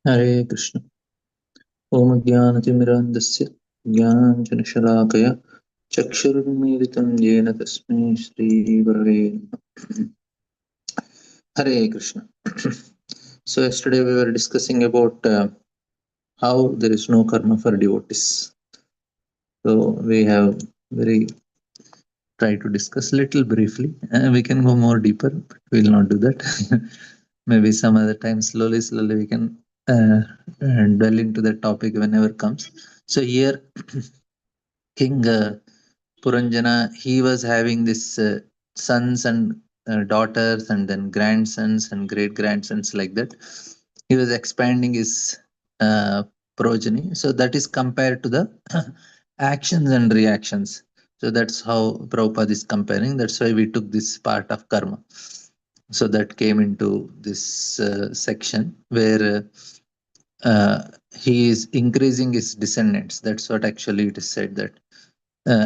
Hare Krishna. Om Jnanatimirandasya Jnananjana-shalakaya Chakshurunmilitam Yena Tasmai Shri Gurave Namaha. Hare Krishna. So yesterday we were discussing about how there is no karma for devotees. So we have very try to discuss little briefly. We can go more deeper, but we will not do that. Maybe some other time, slowly we can dwell into the topic whenever comes. So here, King Puranjana, he was having this sons and daughters, and then grandsons and great grandsons like that. He was expanding his uh, progeny. So that is compared to the actions and reactions. So that's how Prabhupada is comparing. That's why we took this part of karma. So that came into this section where he is increasing his descendants. That's what actually it is said that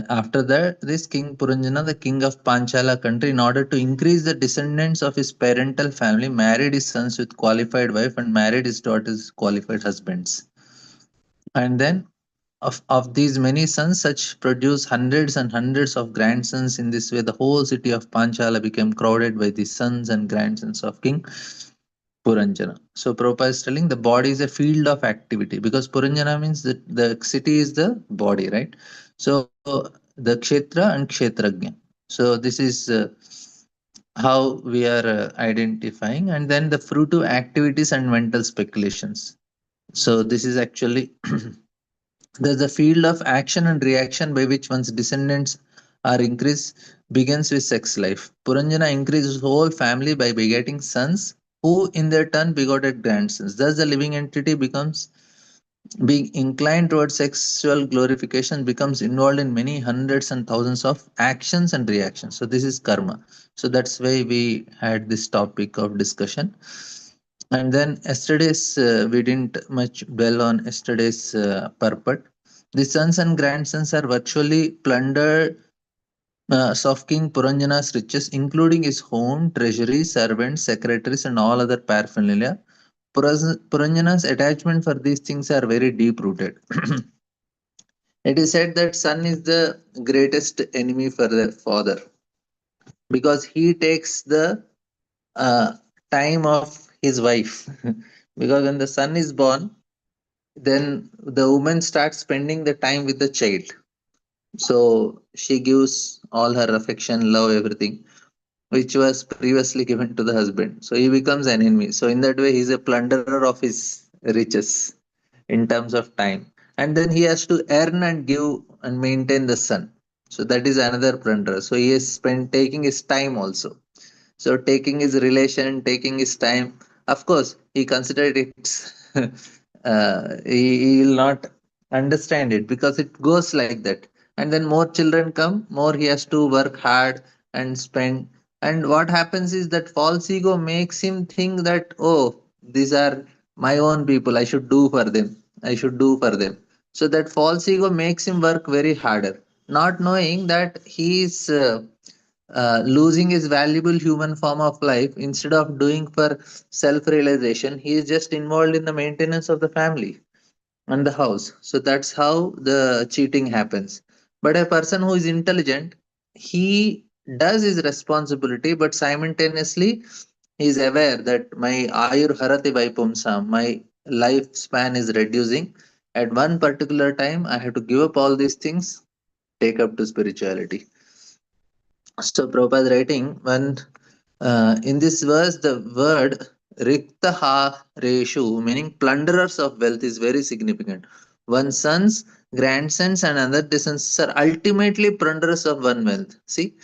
after that, this King Puranjana, the king of Panchala country, in order to increase the descendants of his parental family, married his sons with qualified wife and married his daughters qualified husbands. And then of these many sons, such produce hundreds and hundreds of grandsons. In this way, the whole city of Panchala became crowded by the sons and grandsons of King Puranjana. So Prabhupada is telling the body is a field of activity because Puranjana means that the city is the body, right? So the Kshetra and Kshetrajna. So this is how we are identifying, and then the fruitive activities and mental speculations. So this is actually there's a field of action and reaction by which one's descendants are increased begins with sex life. Puranjana increased his whole family by begetting sons who in their turn begotten grandsons. Thus the living entity becomes being inclined towards sexual glorification becomes involved in many hundreds and thousands of actions and reactions. So this is karma. So that's why we had this topic of discussion. And then yesterday's we didn't much dwell on yesterday's purport. The sons and grandsons are virtually plundered of King Puranjana's riches, including his home, treasury, servants, secretaries, and all other paraphernalia. Puranjana's attachment for these things are very deep rooted. It is said that son is the greatest enemy for the father because he takes the uh, time of his wife. Because when the son is born, then the woman starts spending the time with the child. So she gives all her affection, love, everything, which was previously given to the husband. So he becomes an enemy. So in that way, he's a plunderer of his riches in terms of time. And then he has to earn and give and maintain the son. So that is another plunder. So he is spent taking his time also. So taking his relation, taking his time. Of course, he considered it. He will not understand it because it goes like that. And then more children come, more he has to work hard and spend. And what happens is that false ego makes him think that, oh, these are my own people. I should do for them. I should do for them. So that false ego makes him work very harder, not knowing that he is losing his valuable human form of life. Instead of doing for self realization, he is just involved in the maintenance of the family and the house. So that's how the cheating happens. But a person who is intelligent, he does his responsibility, but simultaneously he is aware that my ayur harati vaipumsam, my lifespan is reducing. At one particular time, I have to give up all these things, take up to spirituality. So Prabhupada writing when in this verse the word riktaha reshu meaning plunderers of wealth is very significant. One's sons, grandsons and other descendants are ultimately plunderers of one wealth. See,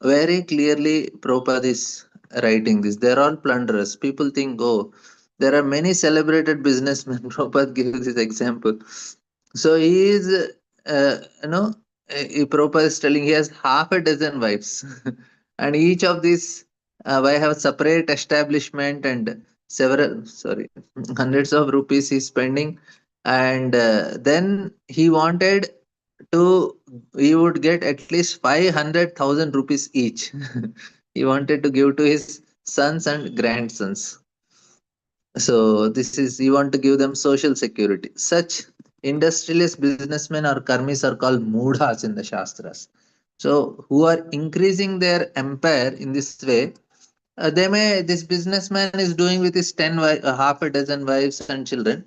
very clearly Prabhupada is writing this. They're all plunderers. People think, oh, there are many celebrated businessmen. Prabhupada gives this example. So he is, Prabhupada is telling he has half a dozen wives, and each of these wives have separate establishment and several, sorry, hundreds of rupees he's spending, and then he wanted to, he would get at least 500,000 rupees each. He wanted to give to his sons and grandsons. So this is, you want to give them social security. Such industrialist businessmen or karmis are called mudhas in the Shastras. So who are increasing their empire in this way, this businessman is doing with his half a dozen wives and children.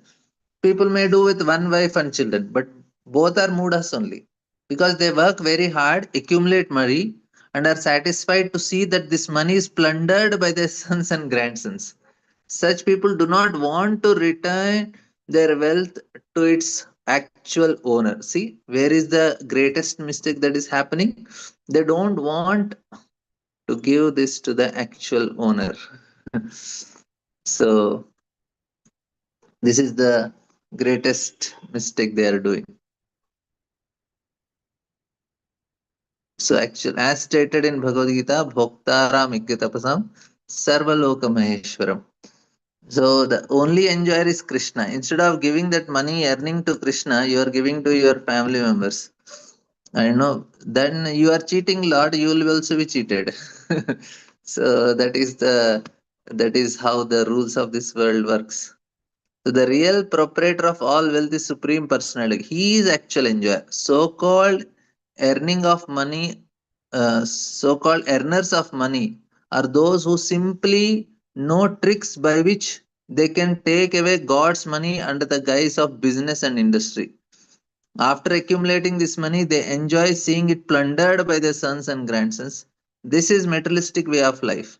People may do with one wife and children, but both are mudas only, because they work very hard, accumulate money, and are satisfied to see that this money is plundered by their sons and grandsons. Such people do not want to return their wealth to its actual owner. See, where is the greatest mistake that is happening? They don't want to give this to the actual owner. So, this is the greatest mistake they are doing. So, actually, as stated in Bhagavad Gita, Bhoktaram Ikyatapasam Sarvaloka Maheshwaram. So the only enjoyer is Krishna. Instead of giving that money earning to Krishna, you are giving to your family members. I know. Then you are cheating Lord, you will also be cheated. So that is how the rules of this world works. So the real proprietor of all wealth is Supreme Personality. He is actual enjoyer. So-called earning of money, so-called earners of money are those who simply know tricks by which they can take away God's money under the guise of business and industry. After accumulating this money, they enjoy seeing it plundered by their sons and grandsons. This is materialistic way of life.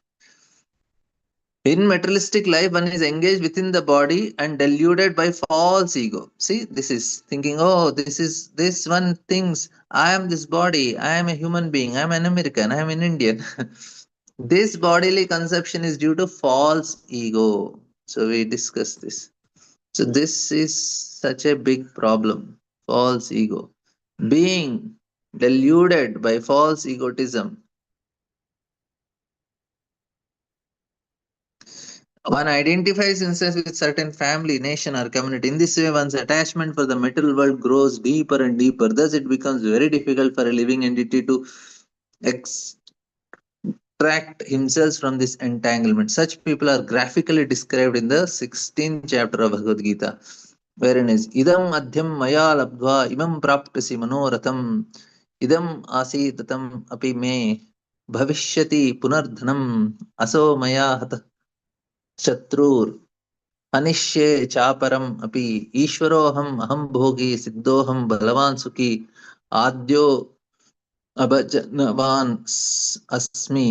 In materialistic life, one is engaged within the body and deluded by false ego. See, this is thinking, oh, this one thinks, I am this body, I am a human being, I am an American, I am an Indian. This bodily conception is due to false ego. So we discussed this. So this is such a big problem. False ego. Being deluded by false egotism, one identifies himself with certain family, nation, or community. In this way, one's attachment for the material world grows deeper and deeper. Thus, it becomes very difficult for a living entity to extract himself from this entanglement. Such people are graphically described in the 16th chapter of Bhagavad Gita, wherein is idam adhyam maya labdva imam praptasi manoratham idam asitatam api me bhavishyati punardhanam aso maya hatah shatrur अनिश्ये चापरम अपि ईश्वरोऽहम् अहं भोगी सिद्धोऽहं बलवान सुखी आद्यो अभजनवान अस्मि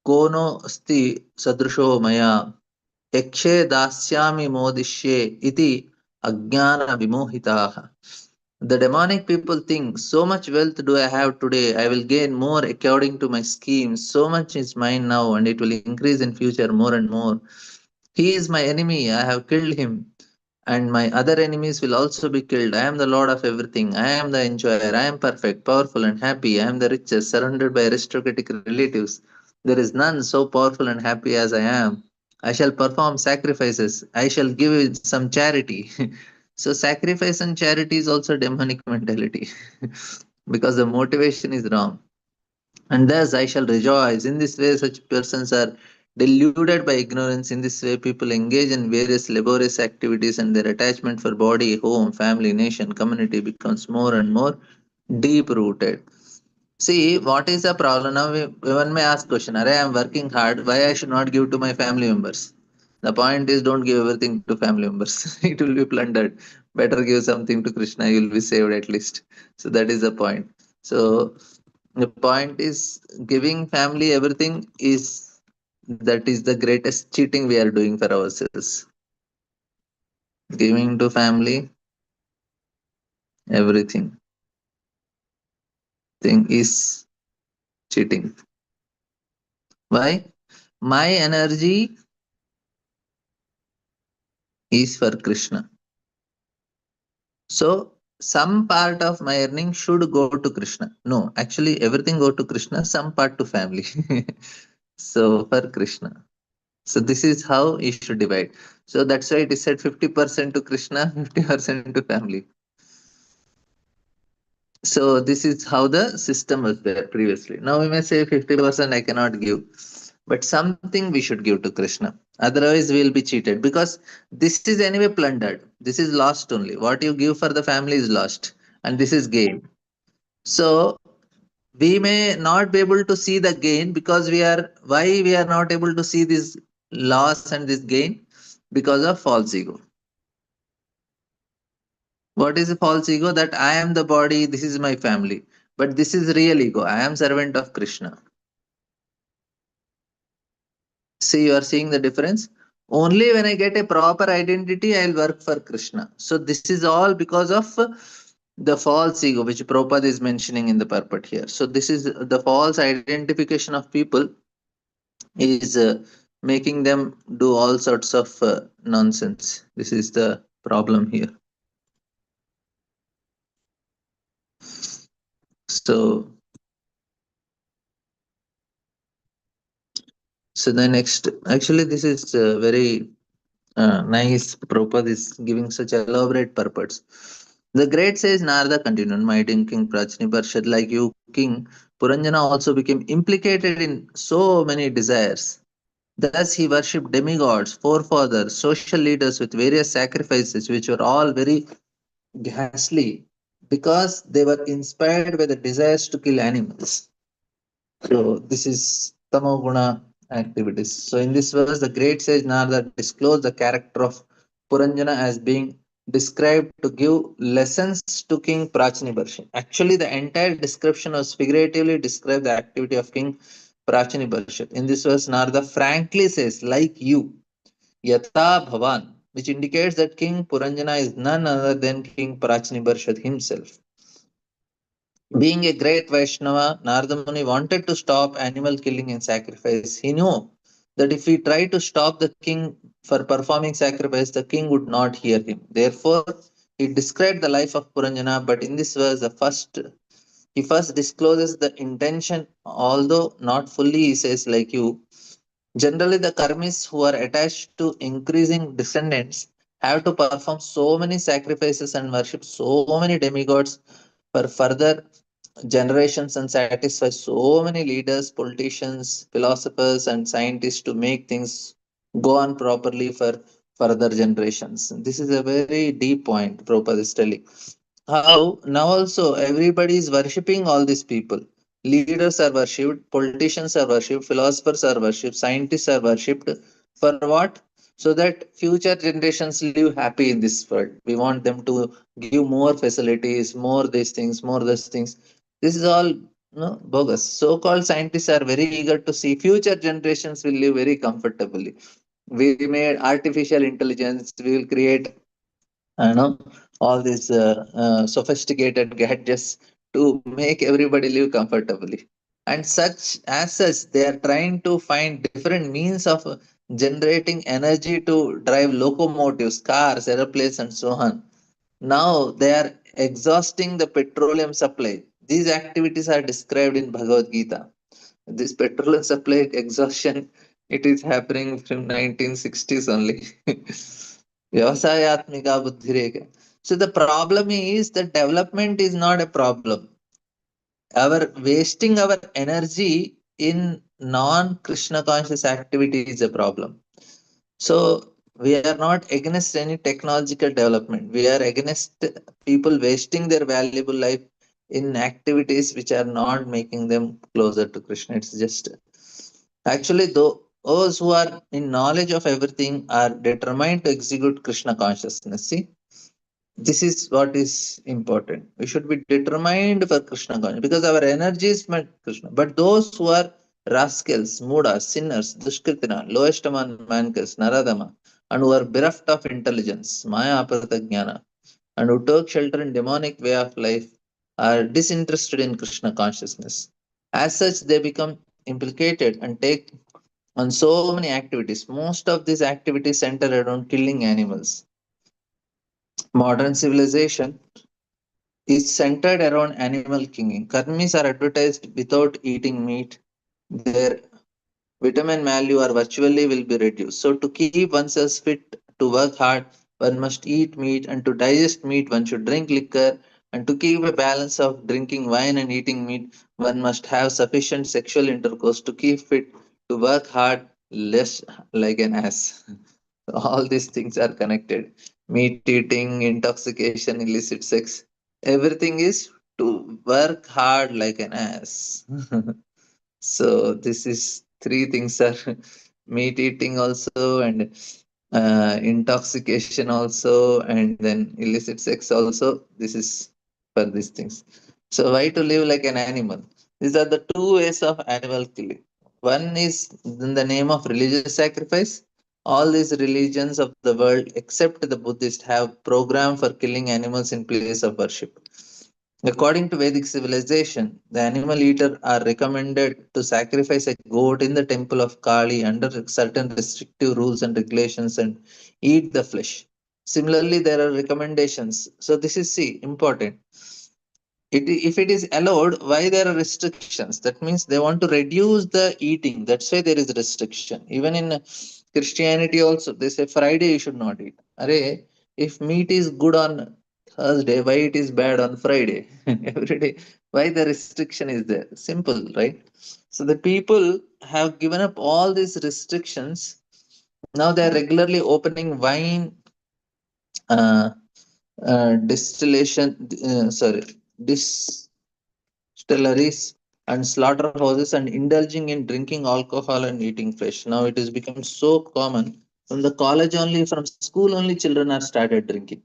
को no अस्ति सदृशो मया यक्षे दास्यामि मोदिष्ये इति अज्ञान विमोहिताः. The demonic people think, so much wealth do I have today, I will gain more according to my scheme. So much is mine now, and it will increase in future more and more. He is my enemy, I have killed him, and my other enemies will also be killed. I am the Lord of everything, I am the enjoyer, I am perfect, powerful, and happy, I am the richest, surrounded by aristocratic relatives. There is none so powerful and happy as I am. I shall perform sacrifices, I shall give some charity. So, sacrifice and charity is also demonic mentality because the motivation is wrong. And thus I shall rejoice. In this way, such persons are deluded by ignorance. In this way, people engage in various laborious activities, and their attachment for body, home, family, nation, community becomes more and more deep rooted. See, what is the problem now? One may ask question, Are I am working hard, why I should not give to my family members? The point is, don't give everything to family members. It will be plundered. Better give something to Krishna, you will be saved at least. So that is the point. So the point is, giving family everything is, that is the greatest cheating we are doing for ourselves. Giving to family everything thing is cheating. Why? My energy is for Krishna. So some part of my earning should go to Krishna. No, actually everything go to Krishna, some part to family. So for Krishna. So this is how you should divide. So that's why it is said 50% to Krishna, 50% to family. So this is how the system was there previously. Now we may say 50% I cannot give, but something we should give to Krishna. Otherwise we'll be cheated, because this is anyway plundered, this is lost only. What you give for the family is lost, and this is gain. So we may not be able to see the gain, because why we are not able to see this loss and this gain? Because of false ego. What is a false ego? That I am the body, this is my family. But this is real ego, I am servant of Krishna. See, you are seeing the difference. Only when I get a proper identity, I'll work for Krishna. So this is all because of the false ego, which Prabhupada is mentioning in the purport here. So this is the false identification of people is making them do all sorts of nonsense. This is the problem here. So, so the next, actually, this is very nice. Prabhupada is giving such elaborate purports. The great says Narada continued, my dear King Prachni Parshad, like you, King Puranjana also became implicated in so many desires. Thus he worshipped demigods, forefathers, social leaders with various sacrifices, which were all very ghastly, because they were inspired by the desires to kill animals. So this is tamoguna activities. So in this verse, the great sage Narada disclosed the character of Puranjana as being described to give lessons to King Prachinibarshi. Actually, the entire description was figuratively describe the activity of King Prachinibarshi. In this verse, Narada frankly says, like you, Yata Bhavan, which indicates that King Puranjana is none other than King Prachinibarshad himself. Being a great Vaishnava, Narada Muni wanted to stop animal killing and sacrifice. He knew that if he tried to stop the king for performing sacrifice, the king would not hear him. Therefore, he described the life of Puranjana, but in this verse, he first discloses the intention, although not fully, he says, like you. Generally, the karmis who are attached to increasing descendants have to perform so many sacrifices and worship so many demigods for further generations and satisfy so many leaders, politicians, philosophers, and scientists to make things go on properly for further generations. This is a very deep point Prabhupada is telling. How now also everybody is worshipping all these people. Leaders are worshipped, politicians are worshipped, philosophers are worshipped, scientists are worshipped. For what? So that future generations live happy in this world. We want them to give more facilities, more these things, more those things. This is all no bogus. So-called scientists are very eager to see future generations will live very comfortably. We made artificial intelligence. We will create know all these sophisticated gadgets to make everybody live comfortably, and such they are trying to find different means of generating energy to drive locomotives, cars, airplanes, and so on. Now they are exhausting the petroleum supply. These activities are described in Bhagavad Gita. This petroleum supply exhaustion, it is happening from 1960s only. Vyavasayatmika buddhireka. So the problem is that development is not a problem. Our wasting our energy in non-Krishna conscious activity is a problem. So we are not against any technological development. We are against people wasting their valuable life in activities which are not making them closer to Krishna. It's just actually those who are in knowledge of everything are determined to execute Krishna consciousness. See, this is what is important. We should be determined for Krishna consciousness because our energy is meant Krishna. But those who are rascals, mudas, sinners, dushkritina, lowest among mankind, naradama, and who are bereft of intelligence, maya aparata, and who took shelter in demonic way of life, are disinterested in Krishna consciousness. As such, they become implicated and take on so many activities. Most of these activities center around killing animals. Modern civilization is centered around animal killing. Karmis are advertised without eating meat. Their vitamin value or virtually will be reduced. So to keep oneself fit to work hard, one must eat meat, and to digest meat, one should drink liquor. And to keep a balance of drinking wine and eating meat, one must have sufficient sexual intercourse. To keep fit, to work hard, less like an ass. All these things are connected. Meat eating, intoxication, illicit sex, everything is to work hard like an ass. So this is three things are meat eating also, and intoxication also, and then illicit sex also. This is for these things. So why to live like an animal? These are the two ways of animal killing. One is in the name of religious sacrifice. All these religions of the world, except the Buddhist, have program for killing animals in place of worship. According to Vedic civilization, the animal eater are recommended to sacrifice a goat in the temple of Kali under certain restrictive rules and regulations and eat the flesh. Similarly, there are recommendations. So this is see important. If it is allowed, why there are restrictions? That means they want to reduce the eating. That's why there is restriction. Even in Christianity also, they say Friday you should not eat. Array, if meat is good on Thursday, why it is bad on Friday? Every day. Why the restriction is there? Simple, right? So the people have given up all these restrictions. Now they are regularly opening wine uh, distillation, distilleries and slaughterhouses and indulging in drinking alcohol and eating fish. Now it has become so common. From the college only, from school only, children are started drinking.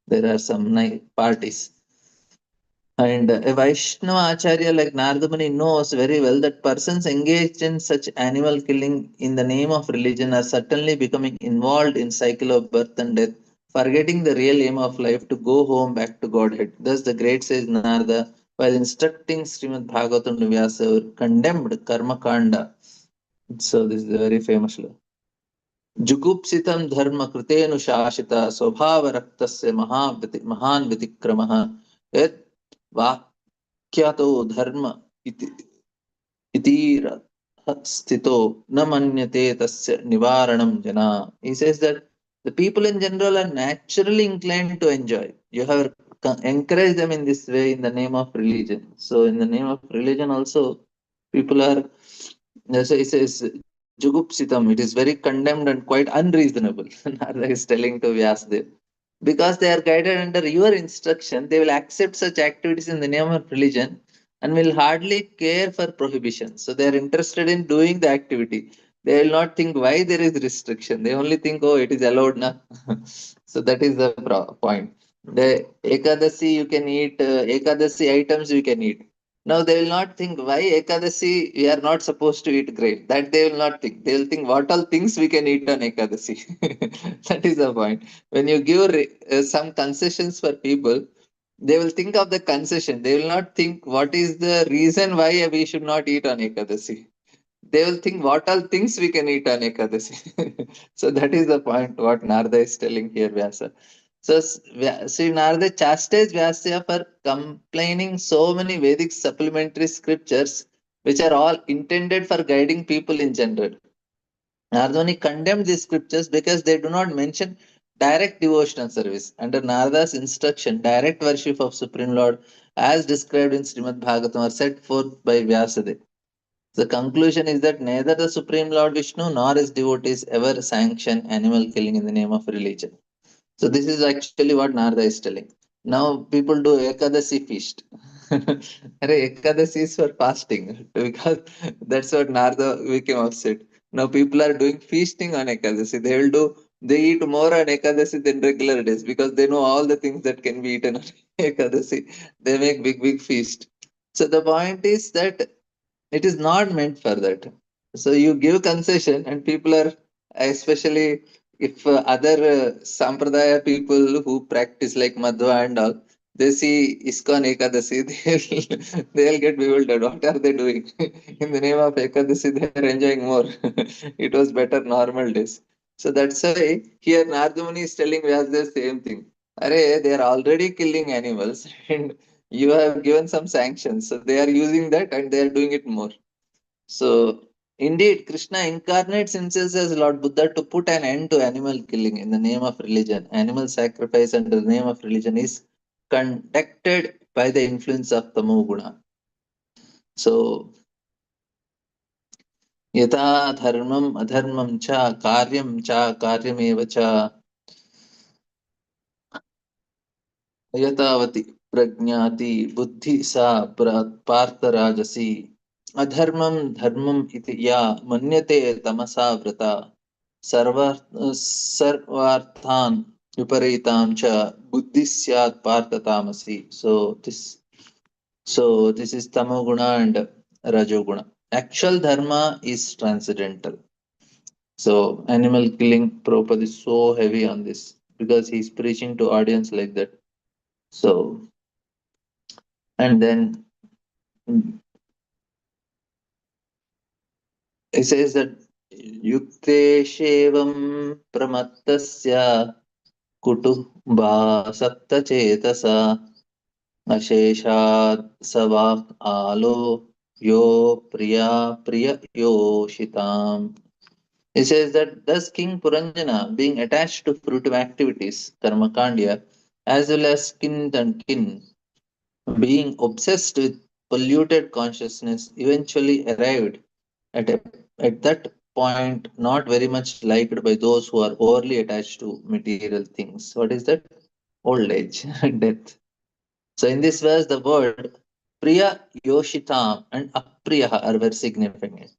There are some nice parties. And a Vaishnava Acharya like Nardamani knows very well that persons engaged in such animal killing in the name of religion are certainly becoming involved in cycle of birth and death, forgetting the real aim of life to go home back to Godhead. Thus the great sage Narada, while instructing Srimad Bhagavatam to Vyasa, condemned Karma Kanda. So this is a very famous law. जुगुप्सितं धर्म कृतेनुशासित स्वभाव रक्तस्य महान व्यतिक्रमः यत् वाक्यातो धर्म इति स्थितो न मन्यते tasya nivaranam jana. He says that the people in general are naturally inclined to enjoy. You have encouraged them in this way in the name of religion. So in the name of religion also, people are, so he says, jugupsitam, it is very condemned and quite unreasonable. Narada is telling to Vyasadeva. Because they are guided under your instruction, they will accept such activities in the name of religion and will hardly care for prohibition. So they are interested in doing the activity. They will not think why there is restriction. They only think, oh, it is allowed now. So that is the point. The Ekadasi you can eat, Ekadasi items you can eat. Now they will not think why Ekadasi we are not supposed to eat grape. That they will not think. They will think what all things we can eat on Ekadasi. That is the point. When you give some concessions for people, they will think of the concession. They will not think what is the reason why we should not eat on Ekadasi. They will think what all things we can eat on Ekadasi. So that is the point what Narada is telling here, Vyasa. So Sri Narada chastised Vyasa for complaining so many Vedic supplementary scriptures which are all intended for guiding people in general. Nardani condemned these scriptures because they do not mention direct devotional service. Under Narada's instruction, direct worship of Supreme Lord, as described in Srimad Bhagavatam, are set forth by Vyasadeva. The conclusion is that neither the Supreme Lord Vishnu nor his devotees ever sanction animal killing in the name of religion. So this is actually what Narada is telling. Now people do Ekadasi feast. Ekadasi is for fasting because that's what Narada became upset. Now people are doing feasting on Ekadasi. They eat more on Ekadasi than regular days because they know all the things that can be eaten on Ekadasi. They make big feast. So the point is that it is not meant for that. So you give concession, and people are, especially if other Sampradaya people who practice like Madhva and all, they see ISKCON Ekadasi, they'll get bewildered. What are they doing? In the name of Ekadasi, they are enjoying more. It was better normal days. So that's why here Nardamuni is telling Vyas the same thing. Array, they are already killing animals and you have given some sanctions. So they are using that and they are doing it more. So, indeed, Krishna incarnates himself as Lord Buddha to put an end to animal killing in the name of religion. Animal sacrifice under the name of religion is conducted by the influence of Tamo Guna. So, यथा धर्मम् अधर्मं च कार्यं च कार्यमेव च यतावति प्रज्ञाति बुद्धि सा पार्थराजसी अधर्मं धर्मम् इति या मन्यते तमसा वृता सर्व सर्वार्थान् विपरीतां च बुद्धि स्यात् पार्थ तामसी. So this is tamoguna and rajoguna. Actual dharma is transcendental. So animal killing Prabhupada is so heavy on this because he's preaching to audience like that. So and then he says that yukte shevam pramattasya kutumbha sapta chetasa asheshat savak alo yo priya yoshitam. He says that thus King Puranjana, being attached to fruitive activities, karmakandya, as well as kin and kin, being obsessed with polluted consciousness, eventually arrived at, a, at that point not very much liked by those who are overly attached to material things. What is that? Old age, death. So in this verse, the word Priya Yoshitam and Apriya are very significant.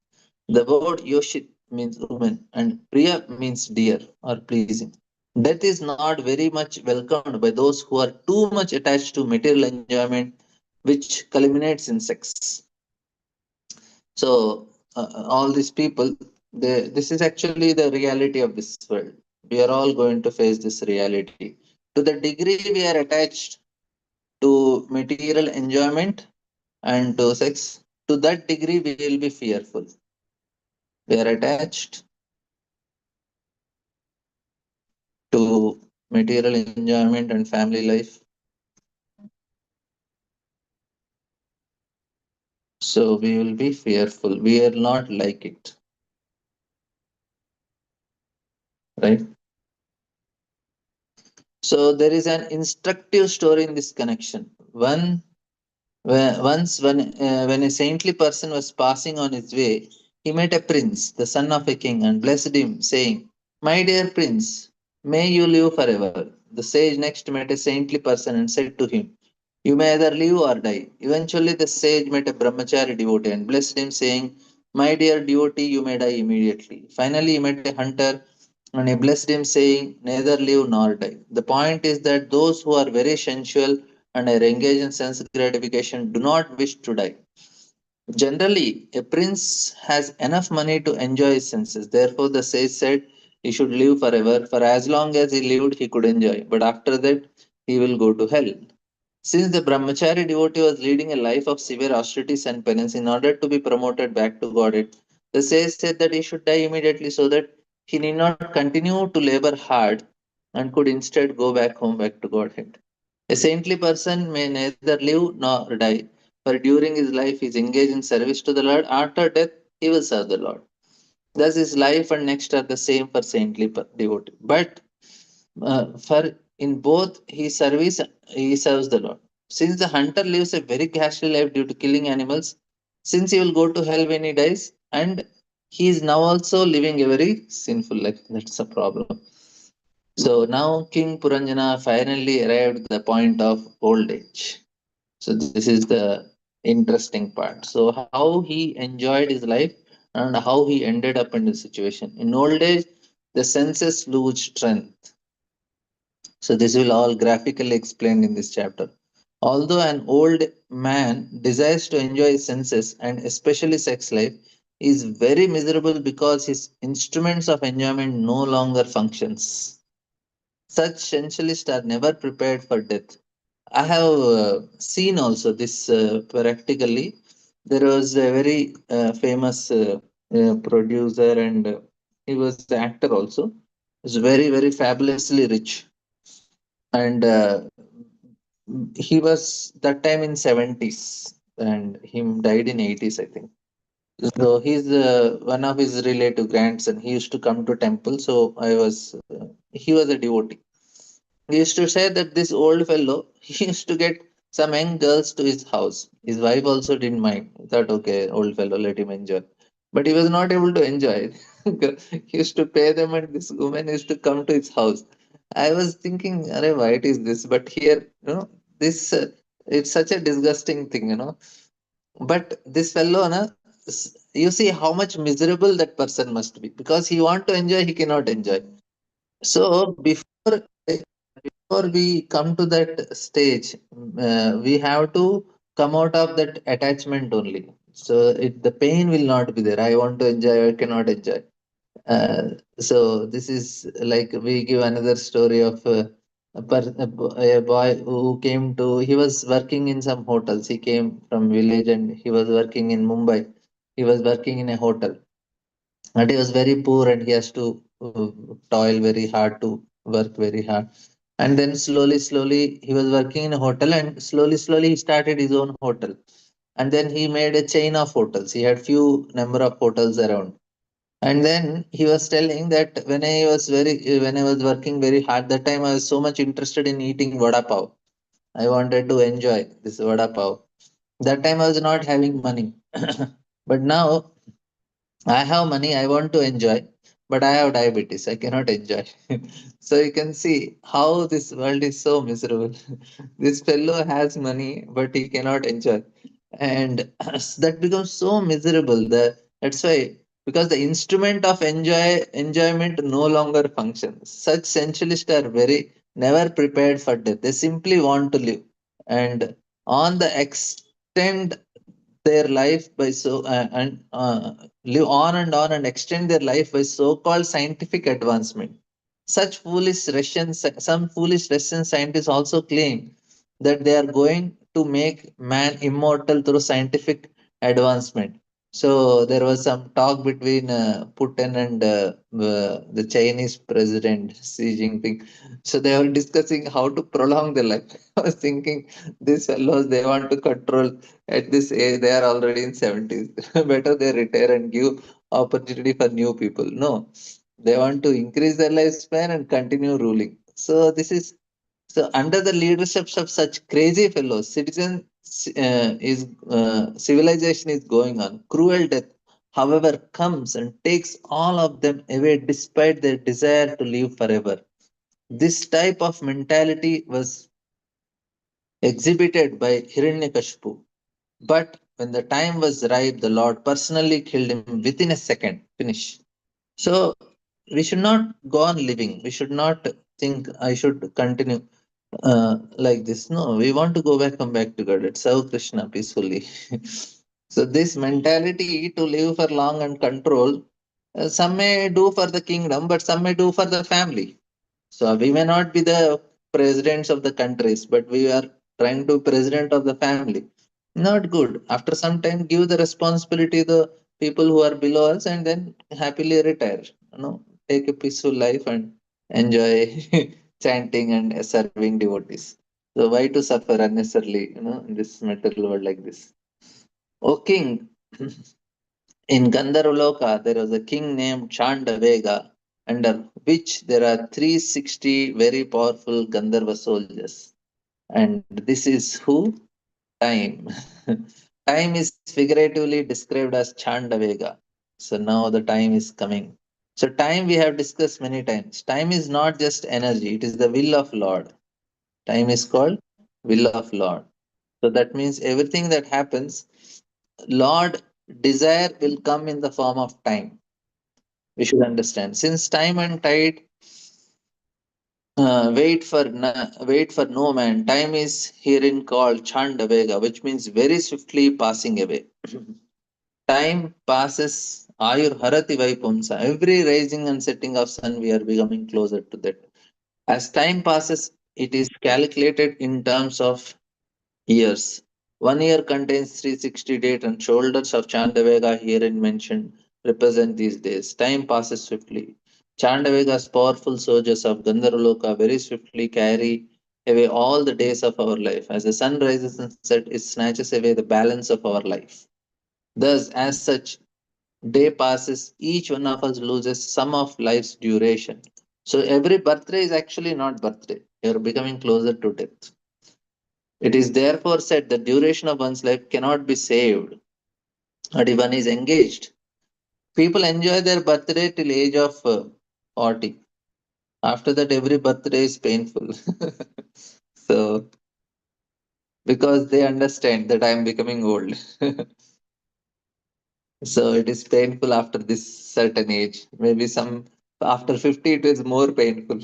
The word Yoshit means woman and Priya means dear or pleasing. Death is not very much welcomed by those who are too much attached to material enjoyment, which culminates in sex. So, all these people, this is actually the reality of this world. We are all going to face this reality. To the degree we are attached to material enjoyment and to sex, to that degree we will be fearful. We are attached to material enjoyment and family life. So we will be fearful. We are not like it, right? So there is an instructive story in this connection. When a saintly person was passing on his way, he met a prince, the son of a king, and blessed him, saying, "My dear prince, may you live forever." The sage next met a saintly person and said to him, "You may either live or die." Eventually, the sage met a brahmachari devotee and blessed him, saying, "My dear devotee, you may die immediately." Finally, he met a hunter and he blessed him, saying, "Neither live nor die." The point is that those who are very sensual and are engaged in sense gratification do not wish to die. Generally, a prince has enough money to enjoy his senses. Therefore, the sage said he should live forever. For as long as he lived, he could enjoy. But after that, he will go to hell. Since the brahmachari devotee was leading a life of severe austerities and penance in order to be promoted back to Godhead, the sage said that he should die immediately so that he need not continue to labor hard and could instead go back home, back to Godhead. A saintly person may neither live nor die, for during his life he is engaged in service to the Lord. After death, he will serve the Lord. Thus, his life and next are the same for saintly devotee. But for in both his service, he serves the Lord. Since the hunter lives a very ghastly life due to killing animals, since he will go to hell when he dies, and he is now also living a very sinful life. That's a problem. So now King Puranjana finally arrived at the point of old age. So this is the interesting part. So how he enjoyed his life and how he ended up in this situation. In old age, the senses lose strength. So this will all graphically explained in this chapter. Although an old man desires to enjoy his senses and especially sex life, he is very miserable because his instruments of enjoyment no longer functions. Such sensualists are never prepared for death. I have seen also this practically. There was a very famous producer and he was the actor also. He's very, very fabulously rich. And he was that time in 70s and he died in 80s, I think. So he's one of his relative grandson. He used to come to temple. So he was a devotee. He used to say that this old fellow, he used to get some young girls to his house. His wife also didn't mind. He thought, okay, old fellow, let him enjoy. but he was not able to enjoy it. He used to pay them, and this woman used to come to his house. I was thinking, Arey, why it is this? But here, this it's such a disgusting thing. But this fellow, you see how much miserable that person must be because he want to enjoy, he cannot enjoy. So before we come to that stage, we have to come out of that attachment only. So the pain will not be there. I want to enjoy, I cannot enjoy. Uh, so this is like we give another story of a boy who came to. He was working in some hotels. He came from village and he was working in Mumbai. He was working in a hotel, and he was very poor and he has to toil very hard to work very hard. And then slowly he was working in a hotel, and slowly he started his own hotel. And then he made a chain of hotels. He had few number of hotels around. And then he was telling that when I was working very hard, that time I was so much interested in eating vada pav. I wanted to enjoy this vada pav. That time I was not having money. But now I have money, I want to enjoy, but I have diabetes, I cannot enjoy. So you can see how this world is so miserable. This fellow has money, but he cannot enjoy. And that becomes so miserable. That's why, because the instrument of enjoyment no longer functions. Such sensualists are very never prepared for death. They simply want to live. And on the extent their life by and live on and extend their life by so-called scientific advancement. Some foolish Russian scientists also claim that they are going to make man immortal through scientific advancement. So there was some talk between Putin and the Chinese president Xi Jinping. So they were discussing how to prolong their life. I was thinking, these fellows, they want to control at this age. They are already in 70s. Better they retire and give opportunity for new people. No, they want to increase their lifespan and continue ruling. So under the leadership of such crazy fellows, civilization is going on. Cruel death, however, comes and takes all of them away despite their desire to live forever. This type of mentality was exhibited by Hiranyakashipu. But when the time was ripe, the Lord personally killed him within a second. Finish. So we should not go on living. We should not think I should continue like this. No, we want to come back to God. Let's serve Krishna peacefully. So this mentality to live for long and control, some may do for the kingdom, but some may do for the family. So we may not be the presidents of the countries, but we are trying to president of the family. Not good. After some time, give the responsibility to the people who are below us, and then happily retire. Take a peaceful life and enjoy chanting and serving devotees. So why to suffer unnecessarily, in this material world like this? O king, in Gandharvaloka, there was a king named Chandavega, under which there are 360 very powerful Gandharva soldiers. And this is who? Time. Time is figuratively described as Chandavega. So now the time is coming. So time we have discussed many times. Time is not just energy, it is the will of Lord. Time is called will of Lord. So that means everything that happens, Lord desire will come in the form of time. We should understand. Since time and tide wait for no man. Time is herein called Chandavega, which means very swiftly passing away. Time passes Ayur Harati Vaipumsa. Every rising and setting of sun, we are becoming closer to that. As time passes, it is calculated in terms of years. 1 year contains 360 days, and shoulders of Chandavega herein mentioned represent these days. Time passes swiftly. Chandavega's powerful soldiers of Gandharvaloka very swiftly carry away all the days of our life. As the sun rises and sets, it snatches away the balance of our life. Thus, as such, day passes, each one of us loses some of life's duration. So every birthday is actually not birthday. You're becoming closer to death. It is therefore said that duration of one's life cannot be saved, but if one is engaged. People enjoy their birthday till age of 40. After that, every birthday is painful. So, because they understand that I am becoming old. So it is painful after this certain age. Maybe some after 50 it is more painful.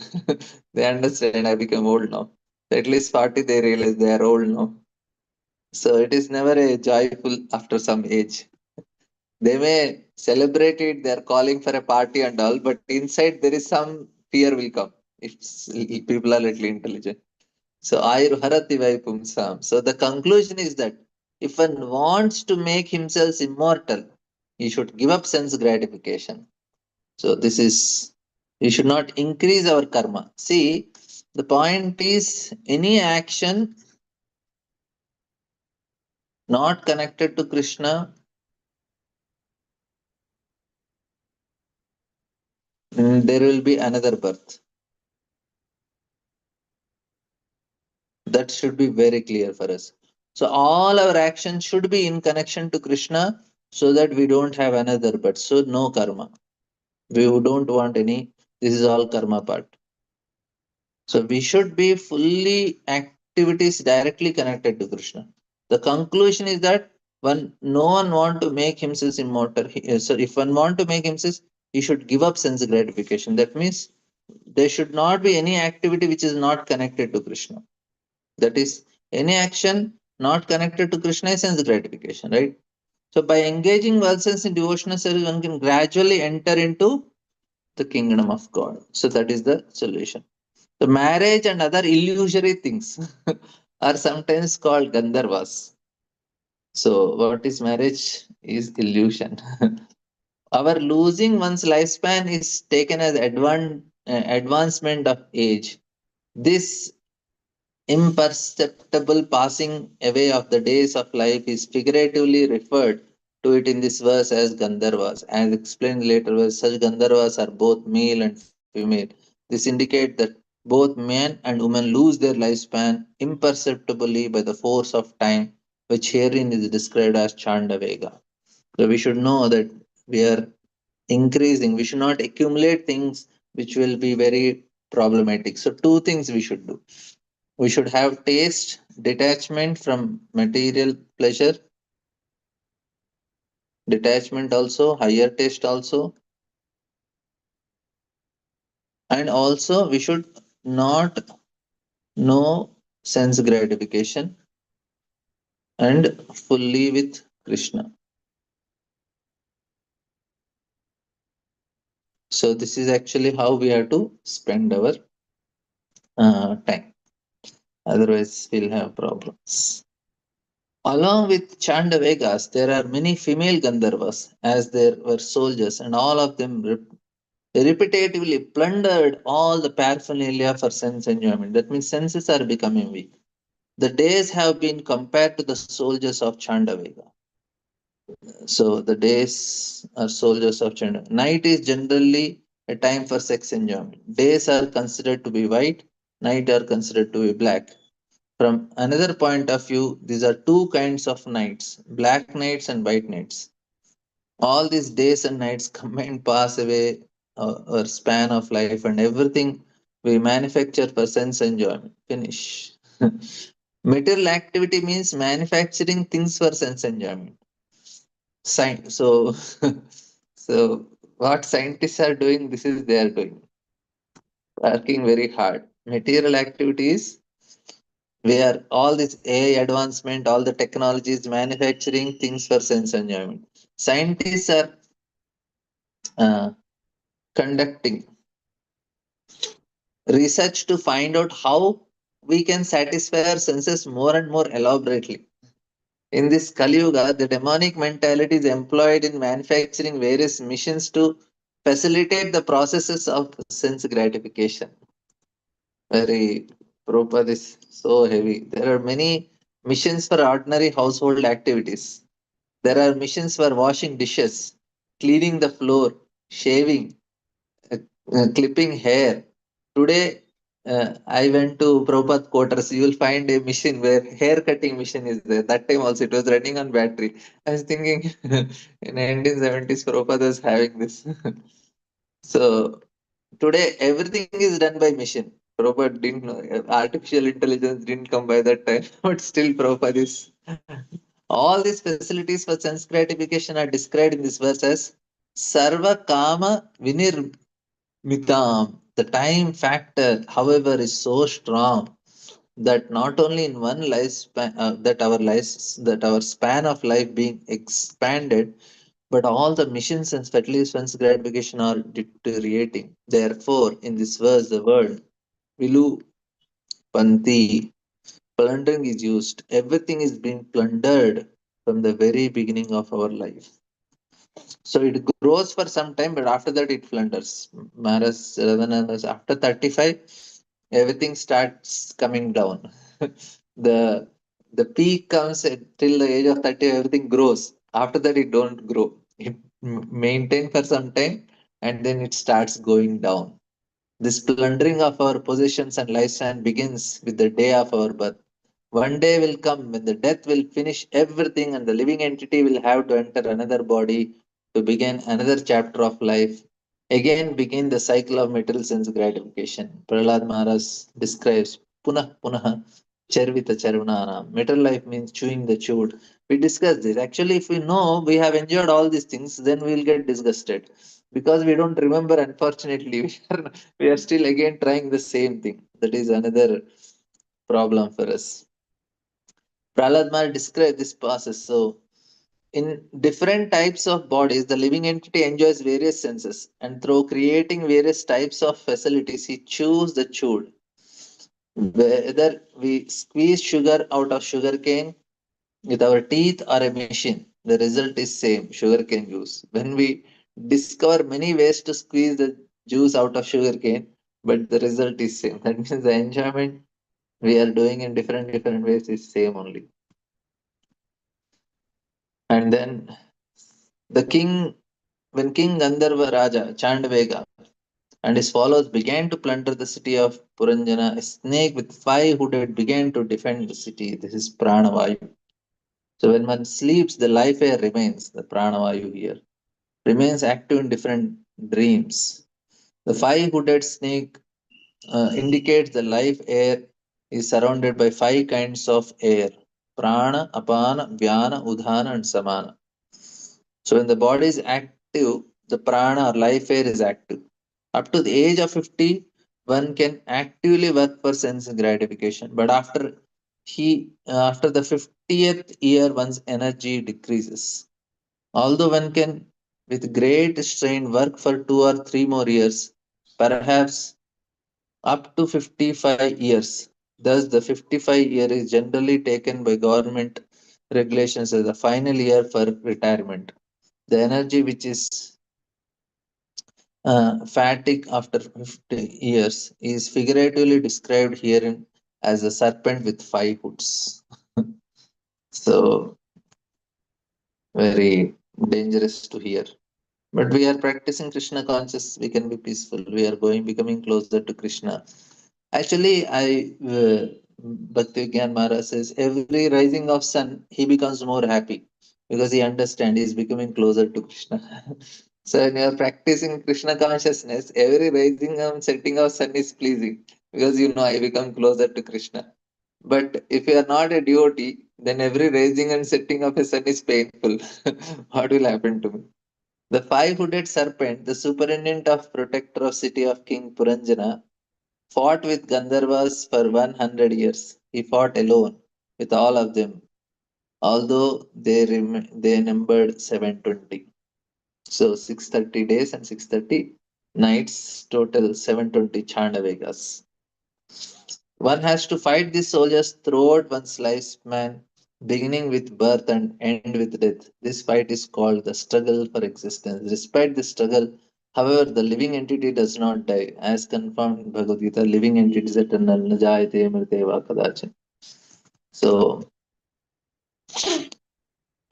They understand I become old now. At least 40 they realize they are old now. So it is never a joyful after some age. They may celebrate it, they are calling for a party and all, but inside there is some fear will come if people are little intelligent. So Ayurharati vai pumsam. So the conclusion is that if one wants to make himself immortal, he should give up sense gratification. So this is we should not increase our karma. See, the point is any action not connected to Krishna, there will be another birth. That should be very clear for us. So all our actions should be in connection to Krishna so that we don't have another birth. So no karma. We don't want any. This is all karma part. So we should be fully activities directly connected to Krishna. The conclusion is that no one want to make himself immortal. So if one want to make himself, he should give up sense gratification. That means there should not be any activity which is not connected to Krishna. That is, any action not connected to Krishna is sense gratification, right? So by engaging oneself in devotional service, one can gradually enter into the kingdom of God. So that is the solution. The marriage and other illusory things are sometimes called Gandharvas. So what is marriage is illusion. Our losing one's lifespan is taken as advancement of age. This imperceptible passing away of the days of life is figuratively referred to it in this verse as Gandharvas. As explained later, verse, such Gandharvas are both male and female. This indicates that both men and women lose their lifespan imperceptibly by the force of time, which herein is described as Chandavega. So we should know that we are increasing. We should not accumulate things which will be very problematic. So two things we should do. We should have taste, detachment from material pleasure, detachment also, higher taste also, and also we should not know sense gratification and fully with Krishna. So this is actually how we have to spend our time. Otherwise, we'll have problems. Along with Chandavegas, there are many female Gandharvas, as there were soldiers, and all of them repetitively plundered all the paraphernalia for sense enjoyment. That means senses are becoming weak. The days have been compared to the soldiers of Chandavega. So the days are soldiers of Chanda. Night is generally a time for sex enjoyment. Days are considered to be white, night are considered to be black. From another point of view, these are two kinds of nights, black nights and white nights. All these days and nights combined pass away our span of life and everything we manufacture for sense enjoyment. Finish. Material activity means manufacturing things for sense enjoyment. So, so what scientists are doing, this is they are doing, working very hard. Material activities where all this AI advancement, all the technologies, manufacturing things for sense enjoyment. Scientists are uh, conducting research to find out how we can satisfy our senses more and more elaborately. In this Kali Yuga, the demonic mentality is employed in manufacturing various missions to facilitate the processes of sense gratification. Very Prabhupada is so heavy. There are many missions for ordinary household activities. There are missions for washing dishes, cleaning the floor, shaving, clipping hair. Today, I went to Prabhupada quarters. You will find a machine where hair cutting machine is there. That time also it was running on battery. I was thinking in 1970s Prabhupada was having this. So today everything is done by machine. Prabhupada didn't know. Artificial intelligence didn't come by that time, but still Prabhupada is. All these facilities for sense gratification are described in this verse as Sarva Kama Vinir Mitam. The time factor, however, is so strong that not only in one lifespan, that our span of life being expanded, but all the missions and facilities gratification are deteriorating. Therefore, in this verse, the word vilu panti, plundering is used. Everything is being plundered from the very beginning of our life. So it grows for some time, but after that it flunders. Maras, after 35, everything starts coming down. the the peak comes till the age of 30, everything grows. After that, it don't grow. It maintain for some time, and then it starts going down. This plundering of our possessions and lifespan begins with the day of our birth. One day will come when the death will finish everything and the living entity will have to enter another body to begin another chapter of life. Again begin the cycle of material sense gratification. Prahlad Maharaj describes punah punah charvita charvanana. Material life means chewing the chewed. We discussed this. Actually, if we know we have enjoyed all these things, then we will get disgusted because we don't remember. Unfortunately, we are still again trying the same thing. That is another problem for us. Prahlad Maharaj described this process. So, in different types of bodies, the living entity enjoys various senses, and through creating various types of facilities, he chews the chewed. Whether we squeeze sugar out of sugar cane with our teeth or a machine, the result is same, sugar cane juice. When we discover many ways to squeeze the juice out of sugar cane, but the result is same. That means the enjoyment we are doing in different ways is same only. And then the king, when King Gandharva Raja Chandvega and his followers began to plunder the city of Puranjana, a snake with 5 hooded began to defend the city. This is Pranavayu. So when one sleeps, the life air remains, the Pranavayu here, remains active in different dreams. The 5 hooded snake indicates the life air is surrounded by 5 kinds of air: prana, apana, vyana, udhana, and samana. So when the body is active, the prana or life air is active. Up to the age of 50, one can actively work for sense gratification. But after the 50th year, one's energy decreases. Although one can, with great strain, work for 2 or 3 more years, perhaps up to 55 years. Thus, the 55 year is generally taken by government regulations as the final year for retirement. The energy which is fatigue after 50 years is figuratively described herein as a serpent with 5 hoods. So, very dangerous to hear. But we are practicing Krishna conscious, we can be peaceful. We are becoming closer to Krishna. Actually, Bhakti Gyan Maharaj says every rising of sun, he becomes more happy because he understands he is becoming closer to Krishna. So when you are practicing Krishna consciousness, every rising and setting of sun is pleasing because you know I become closer to Krishna. But if you are not a devotee, then every rising and setting of a sun is painful. What will happen to me? The 5 hooded serpent, the superintendent of protector of city of King Puranjana, fought with Gandharvas for 100 years. He fought alone with all of them, although they numbered 720. So 630 days and 630 nights, total 720 Chandavegas. One has to fight these soldiers throughout one's lifespan, beginning with birth and end with death. This fight is called the struggle for existence. Despite the struggle, however, the living entity does not die. As confirmed in Bhagavad Gita, living entity is eternal. Na jayate mrite va kadachan. So,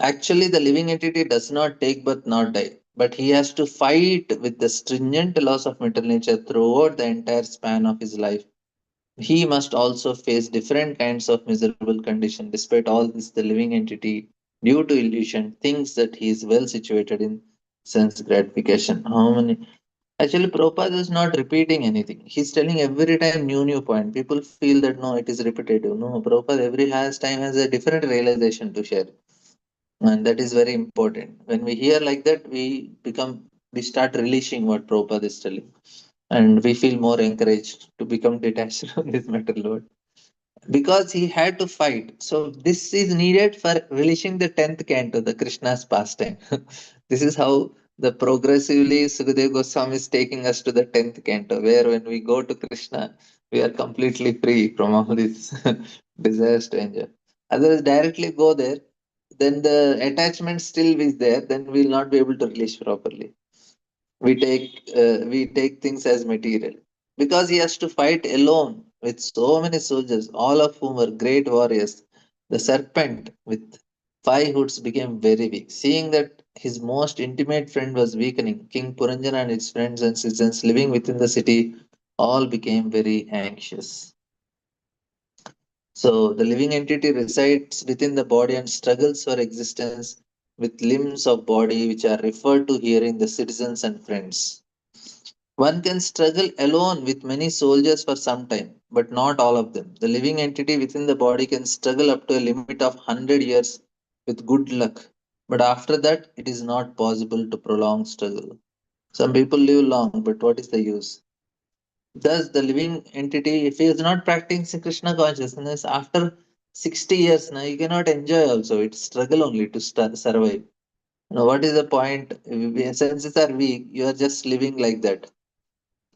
actually, the living entity does not take birth nor die, but he has to fight with the stringent laws of material nature throughout the entire span of his life. he must also face different kinds of miserable condition. Despite all this, the living entity, due to illusion, thinks that he is well situated in sense gratification. How many? Actually, Prabhupada is not repeating anything. He's telling every time new point. People feel that no, it is repetitive. No, Prabhupada every has time has a different realization to share, and that is very important. When we hear like that, we start relishing what Prabhupada is telling, and we feel more encouraged to become detached from this metal load because he had to fight. So this is needed for relishing the 10th canto, the Krishna's pastime. This is how the progressively Sukadeva Goswami is taking us to the 10th canto, where when we go to Krishna, we are completely free from all these desires to enjoy. Otherwise, directly go there, then the attachment still is there, then we'll not be able to release properly. We take things as material because he has to fight alone with so many soldiers, all of whom were great warriors. The serpent with 5 hoods became very weak, seeing that his most intimate friend was weakening. King Puranjana and his friends and citizens living within the city all became very anxious. So the living entity resides within the body and struggles for existence with limbs of body which are referred to here in the citizens and friends. One can struggle alone with many soldiers for some time, but not all of them. The living entity within the body can struggle up to a limit of 100 years with good luck, but after that, it is not possible to prolong struggle. Some people live long, but what is the use? Thus, the living entity, if he is not practicing Krishna consciousness, after 60 years now, you cannot enjoy also. It's struggle only to survive. What is the point? Senses are weak, you are just living like that.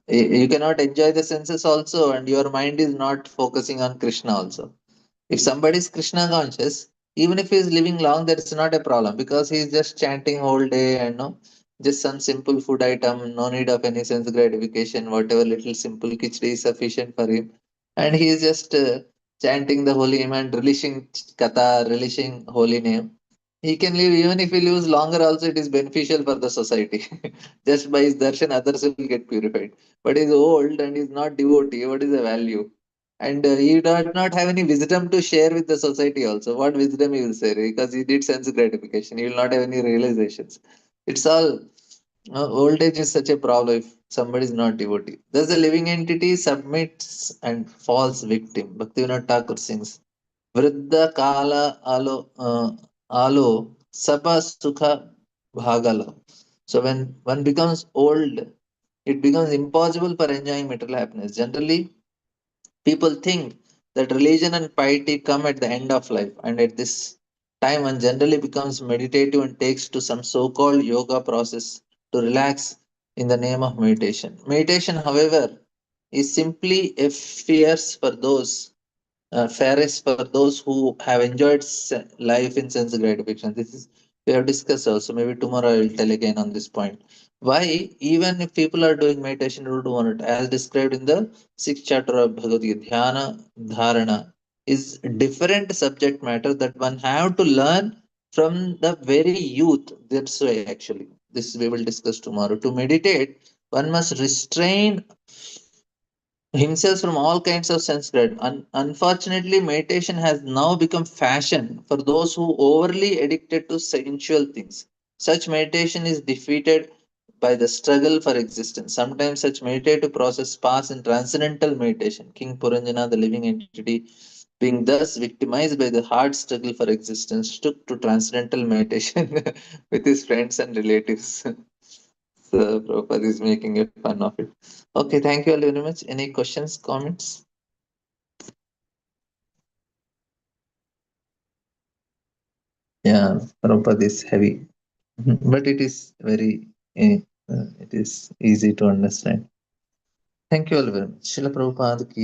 You cannot enjoy the senses also, and your mind is not focusing on Krishna also. If somebody is Krishna conscious, even if he is living long, that's not a problem because he is just chanting whole day and no, just some simple food item, no need of any sense gratification, whatever little simple khichdi is sufficient for him, and he is just chanting the holy name and relishing katha, relishing holy name. He can live even if he lives longer. Also, it is beneficial for the society. Just by his darshan, others will get purified. But he's old and he's not devotee. What is the value? And he does not have any wisdom to share with the society also. What wisdom he will say? Because he did sense gratification. He will not have any realizations. It's all old age is such a problem if somebody is not devotee. Thus the living entity submits and falls victim. Bhaktivinoda Thakur sings, Vriddha Kala Alo Sapa Sukha Bhagala. So when one becomes old, it becomes impossible for enjoying material happiness. Generally, people think that religion and piety come at the end of life, and at this time, one generally becomes meditative and takes to some so called yoga process to relax in the name of meditation. Meditation, however, is simply a fierce for those fairest for those who have enjoyed life in sense gratification. This is we have discussed also. Maybe tomorrow I will tell again on this point. Why, even if people are doing meditation, you do want it, as described in the sixth chapter of Bhagavad Gita, Dhyana Dharana is different subject matter that one have to learn from the very youth. That's why actually this we will discuss tomorrow. To meditate, one must restrain himself from all kinds of sense grad. Unfortunately, meditation has now become fashion for those who overly addicted to sensual things. Such meditation is defeated by the struggle for existence. Sometimes such meditative process pass in transcendental meditation. King Puranjana, the living entity, being thus victimized by the hard struggle for existence, took to transcendental meditation with his friends and relatives. So Prabhupada is making a fun of it. Okay, thank you all very much. Any questions, comments? Yeah, Prabhupada is heavy, but it is very, it is easy to understand. Thank you all very much. Srila Prabhupada ki